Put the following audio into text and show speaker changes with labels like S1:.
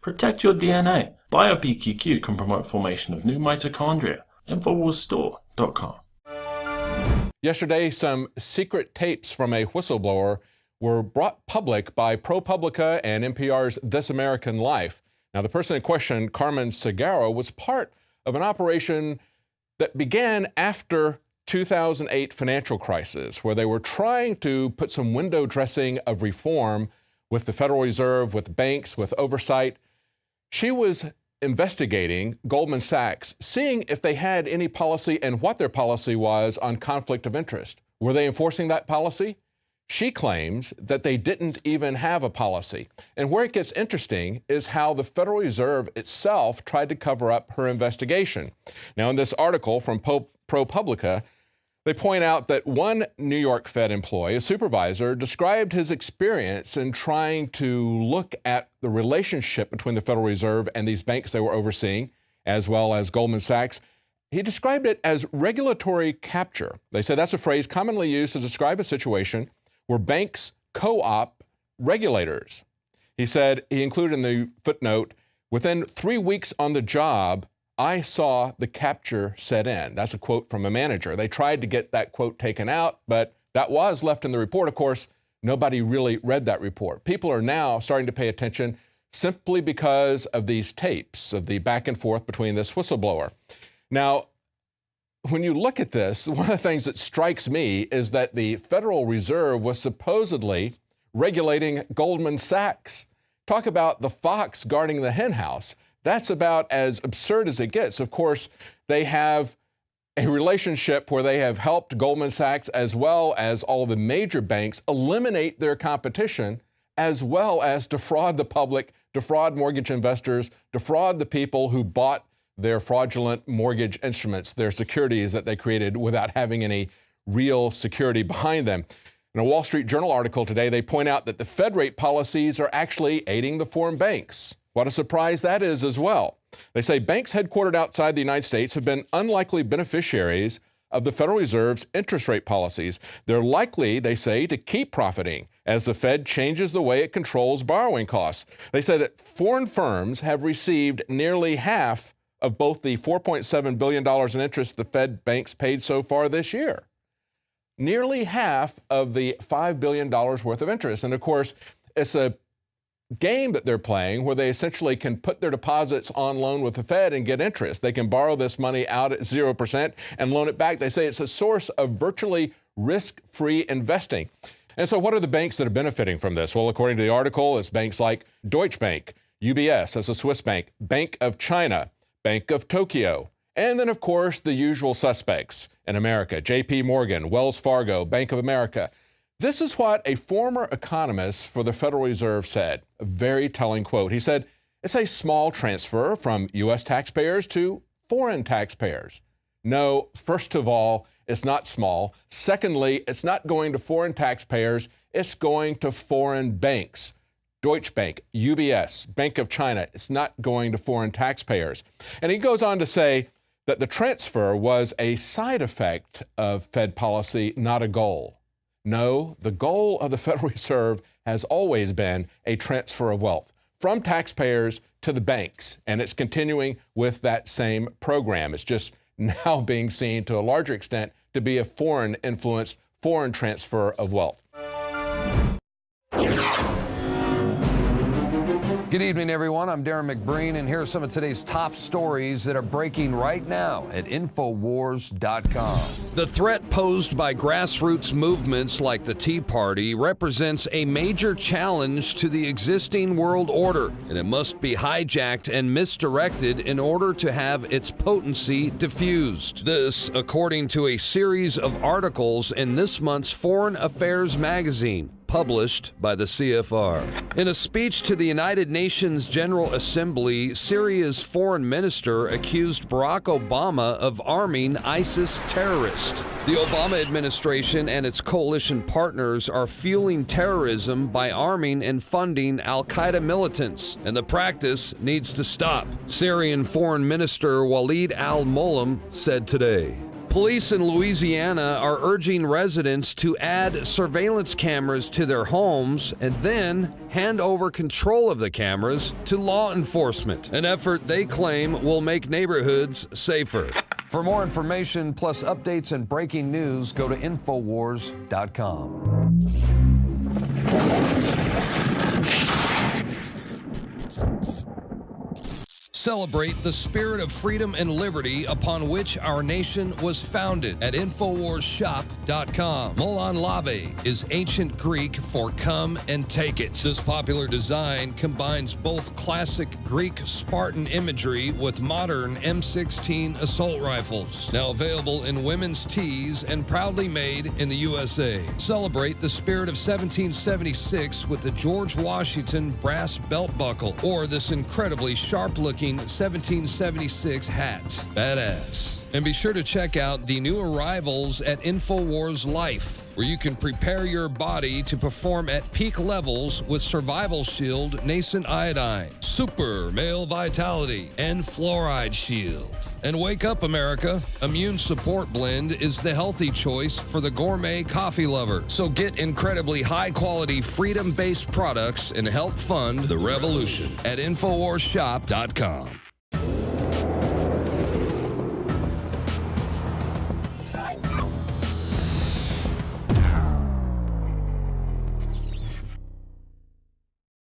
S1: Protect your DNA. BioPQQ can promote formation of new mitochondria. Infowarsstore.com.
S2: Yesterday, some secret tapes from a whistleblower were brought public by ProPublica and NPR's This American Life. Now, the person in question, Carmen Segarra, was part of an operation that began after 2008 financial crisis, where they were trying to put some window dressing of reform with the Federal Reserve, with banks, with oversight. She was investigating Goldman Sachs, seeing if they had any policy and what their policy was on conflict of interest. Were they enforcing that policy? She claims that they didn't even have a policy. And where it gets interesting is how the Federal Reserve itself tried to cover up her investigation. Now, in this article from ProPublica, they point out that one New York Fed employee, a supervisor, described his experience in trying to look at the relationship between the Federal Reserve and these banks they were overseeing, as well as Goldman Sachs. He described it as regulatory capture. They say that's a phrase commonly used to describe a situation where banks co-opt regulators. He said, he included in the footnote, within 3 weeks on the job, I saw the capture set in. That's a quote from a manager. They tried to get that quote taken out, but that was left in the report. Of course, nobody really read that report. People are now starting to pay attention simply because of these tapes of the back and forth between this whistleblower. Now, when you look at this, one of the things that strikes me is that the Federal Reserve was supposedly regulating Goldman Sachs. Talk about the fox guarding the hen house. That's about as absurd as it gets. Of course, they have a relationship where they have helped Goldman Sachs as well as all the major banks eliminate their competition, as well as defraud the public, defraud mortgage investors, defraud the people who bought their fraudulent mortgage instruments, their securities that they created without having any real security behind them. In a Wall Street Journal article today, they point out that the Fed rate policies are actually aiding the foreign banks. What a surprise that is as well. They say banks headquartered outside the United States have been unlikely beneficiaries of the Federal Reserve's interest rate policies. They're likely, they say, to keep profiting as the Fed changes the way it controls borrowing costs. They say that foreign firms have received nearly half of both the $4.7 billion in interest the Fed banks paid so far this year. Nearly half of the $5 billion worth of interest. And of course, it's a game that they're playing where they essentially can put their deposits on loan with the Fed and get interest. They can borrow this money out at 0% and loan it back. They say it's a source of virtually risk-free investing. And so what are the banks that are benefiting from this? Well, according to the article, it's banks like Deutsche Bank, UBS, that's a Swiss bank, Bank of China, Bank of Tokyo, and then, of course, the usual suspects in America, JP Morgan, Wells Fargo, Bank of America. This is what a former economist for the Federal Reserve said, a very telling quote. He said, it's a small transfer from U.S. taxpayers to foreign taxpayers. No, first of all, it's not small. Secondly, it's not going to foreign taxpayers, it's going to foreign banks. Deutsche Bank, UBS, Bank of China, it's not going to foreign taxpayers. And he goes on to say that the transfer was a side effect of Fed policy, not a goal. No, the goal of the Federal Reserve has always been a transfer of wealth from taxpayers to the banks, and it's continuing with that same program. It's just now being seen to a larger extent to be a foreign influence, foreign transfer of wealth.
S3: Good evening, everyone. I'm Darren McBreen, and here are some of today's top stories that are breaking right now at Infowars.com.
S4: The threat posed by grassroots movements like the Tea Party represents a major challenge to the existing world order, and it must be hijacked and misdirected in order to have its potency diffused. This, according to a series of articles in this month's Foreign Affairs magazine, published by the CFR. In a speech to the United Nations General Assembly, Syria's foreign minister accused Barack Obama of arming ISIS terrorists. The Obama administration and its coalition partners are fueling terrorism by arming and funding al-Qaeda militants, and the practice needs to stop, Syrian Foreign Minister Walid al-Muallem said today. Police in Louisiana are urging residents to add surveillance cameras to their homes and then hand over control of the cameras to law enforcement, an effort they claim will make neighborhoods safer.
S3: For more information, plus updates and breaking news, go to Infowars.com.
S4: Celebrate the spirit of freedom and liberty upon which our nation was founded at InfoWarsShop.com. Molon Lave is ancient Greek for come and take it. This popular design combines both classic Greek Spartan imagery with modern M16 assault rifles. Now available in women's tees and proudly made in the USA. Celebrate the spirit of 1776 with the George Washington brass belt buckle or this incredibly sharp-looking 1776 hat. Badass. And be sure to check out the new arrivals at Infowars Life, where you can prepare your body to perform at peak levels with Survival Shield, Nascent Iodine, Super Male Vitality, and Fluoride Shield. And wake up, America. Immune Support Blend is the healthy choice for the gourmet coffee lover. So get incredibly high-quality, freedom-based products and help fund the revolution at InfoWarsShop.com.